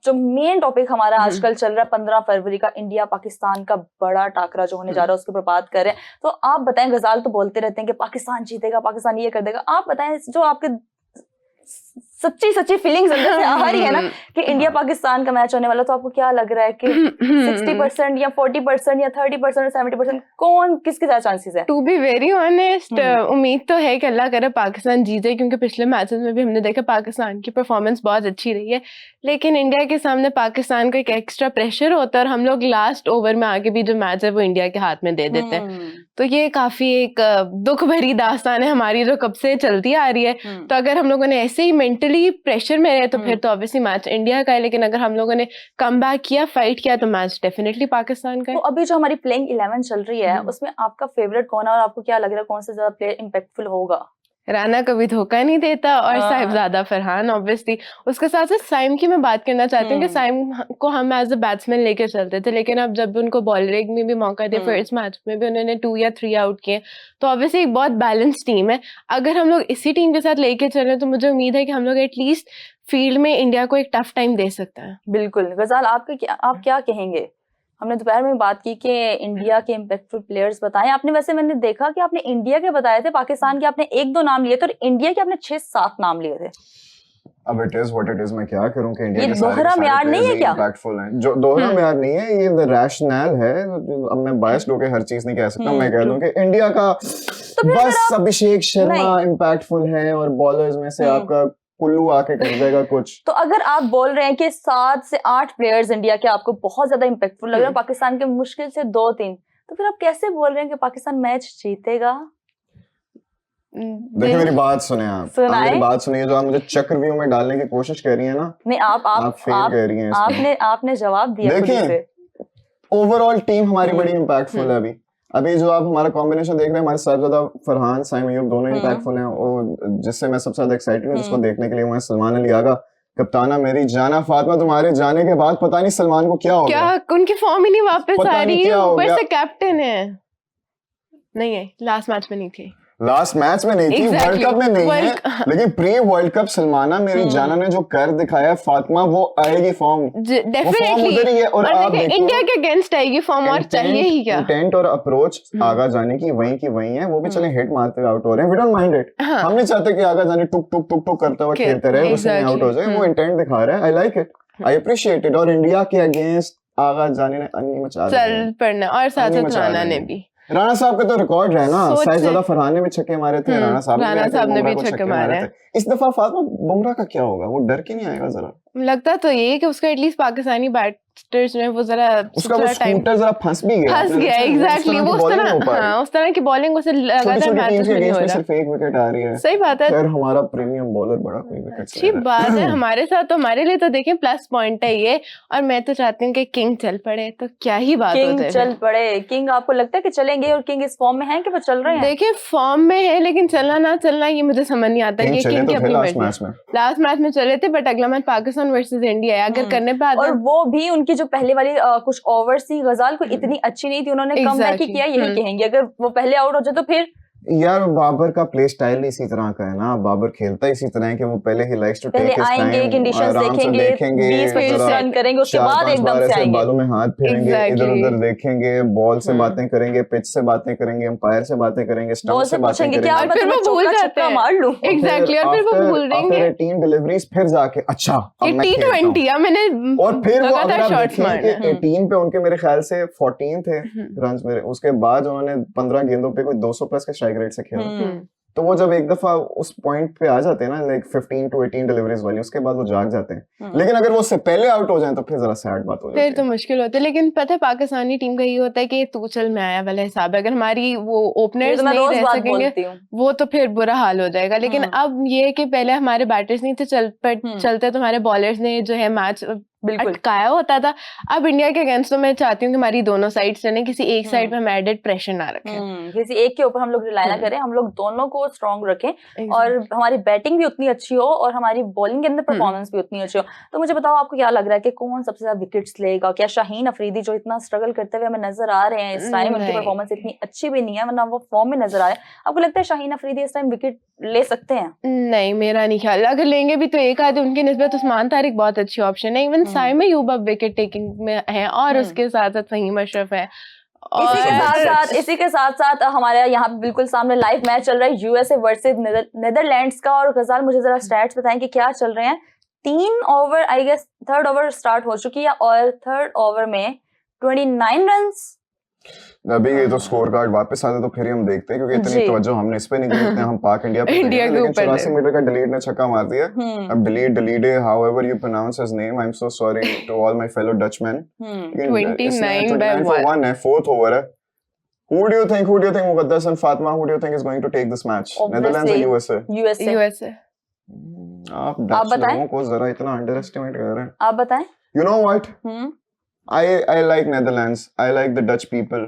जो main topic हमारा आजकल चल रहा है 15 फरवरी का इंडिया पाकिस्तान का बड़ा टाकरा जो होने जा रहा है उसके ऊपर बात कर रहे हैं। तो आप बताएं, गजाल तो बोलते रहते हैं कि पाकिस्तान जीतेगा, पाकिस्तान ये कर देगा, आप बताएं जो आपके सच्ची फीलिंग्स अंदर से आ रही है ना कि इंडिया पाकिस्तान का मैच होने वाला, तो आपको क्या लग रहा है कि 60% या 40% या 30% या 70% कौन किसके ज्यादा चांसेस है? टू बी वेरी ऑनेस्ट, उम्मीद तो है कि अल्लाह करे पाकिस्तान जीते, क्योंकि पिछले मैचेस में भी हमने देखा पाकिस्तान की परफॉर्मेंस बहुत अच्छी रही है, लेकिन इंडिया के सामने पाकिस्तान का एक एक्स्ट्रा प्रेशर होता है और हम लोग लास्ट ओवर में आके भी जो मैच है वो इंडिया के हाथ में दे देते हैं। तो ये काफी एक दुख भरी दास्तान है हमारी जो कब से चलती आ रही है। तो अगर हम लोगों ने ऐसे ही मेंटली प्रेशर में रहे तो फिर तो ऑब्वियसली मैच इंडिया का है, लेकिन अगर हम लोगों ने कम बैक किया, फाइट किया, तो मैच डेफिनेटली पाकिस्तान का है। तो अभी जो हमारी प्लेइंग 11 चल रही है उसमें आपका फेवरेट कौन है और आपको क्या लग रहा है कौन सा ज्यादा प्लेयर इम्पैक्टफुल होगा? राना कभी धोखा नहीं देता और साहिबजादा फरहान ऑब्वियसली। उसके साथ साथ साइम की मैं बात करना चाहती हूँ कि साइम को हम एज अ बैट्समैन लेकर चलते थे, लेकिन अब जब उनको बॉलरिंग में भी मौका दिया, फर्स्ट मैच में भी उन्होंने 2 या 3 आउट किए, तो ऑब्वियसली एक बहुत बैलेंस टीम है। अगर हम लोग इसी टीम के साथ लेके चले तो मुझे उम्मीद है कि हम लोग एटलीस्ट फील्ड में इंडिया को एक टफ टाइम दे सकता है। बिल्कुल। गजाल आप क्या कहेंगे? हमने दोपहर में बात की कि इंडिया के इम्पैक्टफुल प्लेयर्स बताएं आपने। वैसे मैंने देखा कि आपने इंडिया के बताए थे, पाकिस्तान के आपने 1-2 नाम लिए थे और इंडिया के आपने 6-7 नाम लिए थे। अब it is what it is, मैं क्या करूं कि इंडिया ये के दोहरा म्यार नहीं है क्या? इम्पैक्टफुल है, जो दोहरा म्यार नहीं है, ये द रैशनल है। अब मैं बायस्ड होकर हर चीज नहीं कह सकता, मैं कह दूं कि इंडिया का तो बस अभिषेक शर्मा इम्पैक्टफुल है और बॉलर्स में से आपका कुल्लू आके कर देगा कुछ। तो अगर आप बोल रहे हैं कि 7 से 8 प्लेयर्स इंडिया के आपको बहुत ज्यादा इम्पैक्टफुल लग रहे हैं, पाकिस्तान के मुश्किल से 2-3, तो फिर आप कैसे बोल रहे हैं कि पाकिस्तान मैच जीतेगा? देखिए मेरी बात सुने, आप मेरी बात सुनिए। जो आप मुझे चक्रव्यूह में डालने की कोशिश कर रही है ना, नहीं आप फेल कर रही हैं। आपने जवाब दिया। देखिए ओवरऑल टीम हमारी बड़ी इम्पैक्टफुल है। अभी जो आप हमारा कॉम्बिनेशन देख रहे हैं, हमारे साहिबजादा फरहान, साइम अय्यूब दोनों इम्पैक्टफुल हैं, और जिससे मैं सबसे ज्यादा एक्साइटेड हूँ जिसको देखने के लिए, वहाँ सलमान अली आगा, कप्ताना मेरी जाना फातिमा, तुम्हारे जाने के बाद पता नहीं सलमान को क्या हो गया, उनकी फॉर्म ही नहीं वापस आ रही है, ऊपर से कैप्टन है। नहीं है, लास्ट मैच में नहीं थी, लास्ट मैच में नहीं थी, वर्ल्ड कप में नहीं है, लेकिन प्री वर्ल्ड कप सलमाना मेरी जाना ने जो कर दिखाया फातिमा, वो आएगी फॉर्म डेफिनेटली उधर ही है। और आप इंडिया के अगेंस्ट आएगी फॉर्म, और चाहिए ही क्या। इंटेंट और अप्रोच आगा जाने की वहीं की वहीं है, वो भी चले हिट मारते हुए आउट हो रहे हैं, वी डोंट माइंड इट। हम नहीं चाहते कि आगा जाने टुक टुक टुक टुक करते हुए खेलते रहे, उसमें आउट हो जाए, वो इंटेंट दिखा रहा है, I like it, I appreciate it. और इंडिया के अगेंस्ट आगा जाने ने अन्नी मचा चल पड़ना, और साथ साथ राणा ने भी, राणा साहब का तो रिकॉर्ड है ना, साहिबजादा फरहान ने भी छक्के मारे थे, राणा साहब ने भी छक्के मारे थे। इस दफा फातिमा बुमराह का क्या होगा, वो डर के नहीं आएगा? जरा लगता तो ये कि उसका एटलीस्ट पाकिस्तानी बैटर्स में वो जरा स्कूटर जरा फंस गया एग्जैक्टली, वो उस तरह की बॉलिंग उसे लगातार मैचेस में नहीं हो रहा, सिर्फ एक विकेट आ रही है। सही बात है, फिर हमारा प्रीमियम बॉलर बड़ा कोई विकेट, अच्छी बात है हमारे साथ, तो हमारे लिए तो देखें प्लस पॉइंट है ये। और मैं तो चाहती हूँ कि किंग चल पड़े, तो क्या ही बात होती है, किंग चल पड़े। किंग आपको लगता है कि चलेंगे और किंग इस फॉर्म में है कि वो चल रहे हैं? देखिए फॉर्म में है, लेकिन चलना ना चलना ये मुझे समझ नहीं आता कि किंग की अपनी लास्ट मैच में चले थे, बट अगला मैच पाकिस्तान वर्सेस इंडिया है, अगर करने पे आते, और वो भी उनकी जो पहले वाली कुछ ओवर्स थी गजाल को इतनी अच्छी नहीं थी, उन्होंने कम बैक किया, यही कहेंगे। अगर वो पहले आउट हो जाए तो फिर यार बाबर का प्ले स्टाइल इसी तरह का है ना, बाबर खेलता इसी तरह है कि वो पहले ही likes to take his time, आएंगे कंडीशंस देखेंगे 20-25 रन करेंगे, उसके बाद एकदम से आएंगे, बालों में हाथ फेरेंगे, इधर उधर देखेंगे, बॉल से बातें करेंगे, पिच से बातें करेंगे, अंपायर से बातें करेंगे, स्टंप से बातें करेंगे, क्या फिर वो भूल जाते हैं, मार लूं। एग्जैक्टली, और फिर वो भूल देंगे 18 डिलीवरीज, फिर जाके अच्छा अब मैं T20 मैंने, और फिर वो अगर आप देखेंगे 18 पे उनके मेरे ख्याल से 14 थे रन्स मेरे, उसके बाद उन्होंने 15 गेंदों पे कोई 200 प्लस के स्ट्राइक रेट से खेला। तो वो जब एक दफा उस पॉइंट पे आ जाते हैं ना, लाइक 15 to 18 डिलीवरीज वाली, उसके बाद वो जाग जाते हैं। लेकिन अगर वो उससे पहले आउट हो जाएं तो फिर जरा सैड बात हो जाती है, फिर तो मुश्किल होता है। लेकिन पता है पाकिस्तानी टीम का ये होता है कि तू चल मैं आया वाला हिसाब है, अगर हमारी वो ओपनर्स नहीं रह सकेंगे वो तो फिर बुरा हाल हो जाएगा। लेकिन अब ये है कि पहले हमारे बैटर्स नहीं थे चलते, तो हमारे बॉलर्स ने जो है मैच अटकाया होता था। अब इंडिया के अगेंस्ट तो मैं चाहती हूँ कि हमारी दोनों साइड चलें, किसी एक साइड पे हम एडेड प्रेशर ना रखें, किसी एक के ऊपर हम लोग रिलाई ना करें, हम लोग दोनों को स्ट्रॉन्ग रखें और हमारी बैटिंग भी उतनी अच्छी हो और हमारी बॉलिंग के अंदर परफॉर्मेंस भी उतनी अच्छी हो। तो मुझे बताओ आपको क्या लग रहा है कि कौन सबसे ज्यादा विकेट्स लेगा? क्या शाहीन अफरीदी जो इतना स्ट्रगल करते हुए हमें नजर आ रहे हैं इस टाइम, उनकी परफॉर्मेंस इतनी अच्छी भी नहीं है वरना वो फॉर्म में नजर आ रहे हैं, आपको लगता है शाहीन अफरीदी इस टाइम विकेट ले सकते हैं? नहीं, मेरा नहीं ख्याल। अगर लेंगे भी तो एक आधे उनकी निस्बत उस्मान तारिक बहुत अच्छी ऑप्शन है, इवन सारे में यूब अब विकेट टेकिंग में है और उसके साथ साथ फहीम अशरफ है। इसी के साथ साथ हमारे यहाँ पे बिल्कुल सामने लाइव मैच चल रहा है यूएसए वर्सेस नेदरलैंड्स का। और गजाल मुझे जरा स्टैट्स बताएं कि क्या चल रहे हैं। 3 over I guess third over start हो चुकी है और थर्ड ओवर में 29 रन्स। अभी ये तो स्कोर कार्ड वापस आते तो फिर ही हम देखते हैं, क्योंकि इतनी तवज्जो हमने इस पे नहीं दी जितने हम पाक इंडिया पे इंडिया के लेकिन ऊपर 84 मीटर का डिलीट ने छक्का मार दिया। अब de Leede however you pronounce his name, I am so sorry to all my fellow Dutchman. 29 by 1 है, फोर्थ ओवर है। Who do you think Muqaddas and Fatma, who do you think is going to take this match? Netherlands or USA? USA। आप Dutch लोगों को जरा इतना under estimate कर रहे हैं। आप बताएं। You know what? I like Netherlands. I like the Dutch people.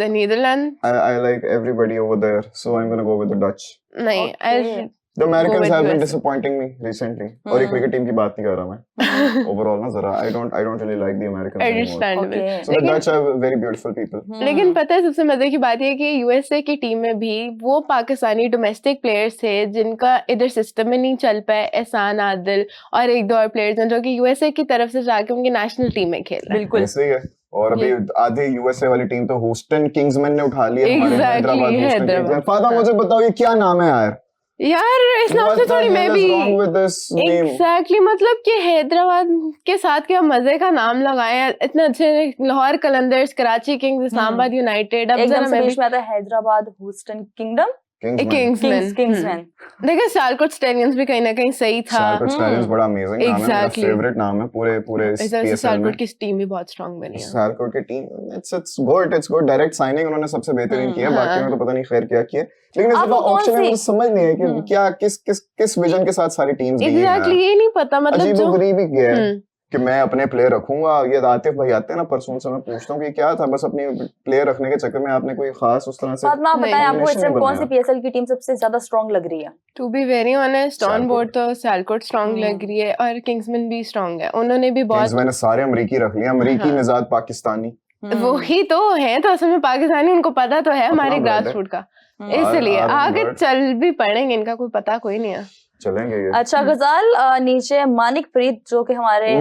The Netherlands. I like everybody over there, so I'm gonna go with the Dutch. नहीं, Okay. The Americans with have been USA. disappointing me recently. और ये cricket team की बात नहीं कर रहा मैं। Overall ना जरा I don't really like the Americans anymore. Understandable। Okay. So the Dutch are very beautiful people. लेकिन पता है सबसे मजे की बात ये कि यूएसए की टीम में भी वो पाकिस्तानी डोमेस्टिक प्लेयर्स थे जिनका इधर सिस्टम में नहीं चल पाए, एहसान आदिल और एक दो और प्लेयर्स हैं जो कि यूएसए की तरफ से जाके उनकी नेशनल टीम में खेल रहे हैं। बिल्कुल ऐसे ही है। और अभी आधी यूएसए वाली टीम तो ह्यूस्टन किंग्समैन ने उठा लिया। हमारे हैदराबाद ह्यूस्टन किंग्समैन। फादा मुझे बताओ ये क्या नाम है यार इस नाम से थोड़ी मैं भी एग्जैक्टली exactly, मतलब कि हैदराबाद के साथ क्या मजे का नाम लगाए इतने अच्छे। Lahore Qalandars, Karachi Kings, Islamabad United. अब एकदम जरा से मैं बीच में आता है Hyderabad Houston kingdom Kingsman. Kingsman. देखिए सालकोट स्टेडियम्स भी कहीं ना कहीं सही था। सालकोट स्टेडियम्स बड़ा अमेजिंग नाम है, मेरा फेवरेट नाम है पूरे इस तरह से सालकोट की टीम भी बहुत स्ट्रांग बनी है। सालकोट की team it's good direct signing उन्होंने सबसे बेहतरीन किया। बाकी में तो पता नहीं खैर क्या किया, लेकिन इस बार ऑप्शन में मुझे समझ नहीं है कि क्या किस विजन के साथ सारी टीम्स दी हैं। एग्जैक्टली ये नहीं पता, मतलब अजीबोगरीब ही गया है कि मैं अपने प्लेयर रखूंगा। ये आतिफ भाई आते हैं ना परसों से, मैं पूछता हूँ कि क्या था, बस अपनी प्लेयर रखने के चक्कर में आपने कोई खास उस तरह से फातिमा आप बताएं आपको इस टाइम कौन सी पीएसएल की टीम सबसे ज्यादा स्ट्रांग लग रही है? To be very honest on board तो सालकोट स्ट्रांग लग रही है और किंग्समैन भी स्ट्रांग है। उन्होंने भी बहुत मैंने सारे अमरीकी रख लिया, अमरीकी निजात पाकिस्तानी। वो ही तो है, तो असल में पाकिस्तानी उनको पता तो है हमारे ग्रास रूट का, इसलिए आगे चल भी पड़ेंगे, इनका कोई पता कोई नहीं है। चलेंगे ये। अच्छा गजाल नीचे मानिक प्रीत जो कि हमारे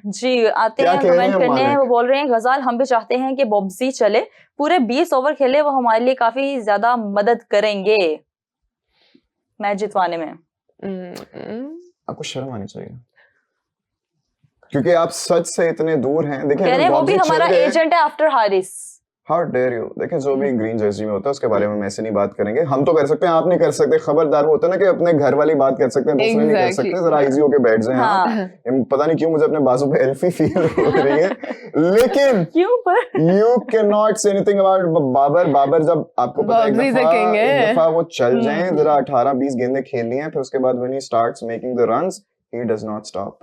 जी आते हैं कमेंट करने, वो बोल रहे हैं गजाल हम भी चाहते हैं कि बॉब्जी चले, पूरे 20 ओवर खेले, वो हमारे लिए काफी ज्यादा मदद करेंगे मैच जितवाने में। आपको शर्म आनी चाहिए क्योंकि आप सच से इतने दूर हैं। देखिए वो भी हमारा एजेंट है after Haris. How dare you. देखिए जो भी ग्रीन जर्सी में होता है उसके बारे में ऐसे नहीं बात करेंगे। हम तो कर सकते हैं, आप नहीं कर सकते। खबरदार, वो होता है ना कि अपने घर वाली बात कर सकते हैं, दूसरे नहीं कर सकते। जरा इजी होके बैठ जाएं। हाँ। पता नहीं क्यों मुझे अपने बाजू पे एल्फी फील हो रही है, लेकिन क्यों पर you can not say anything about Babar. जब आपको पता है एक दफा वो चल जाएं, जरा 18-20 गेंदें खेलनी है, फिर उसके बाद when he starts making the runs he does not stop.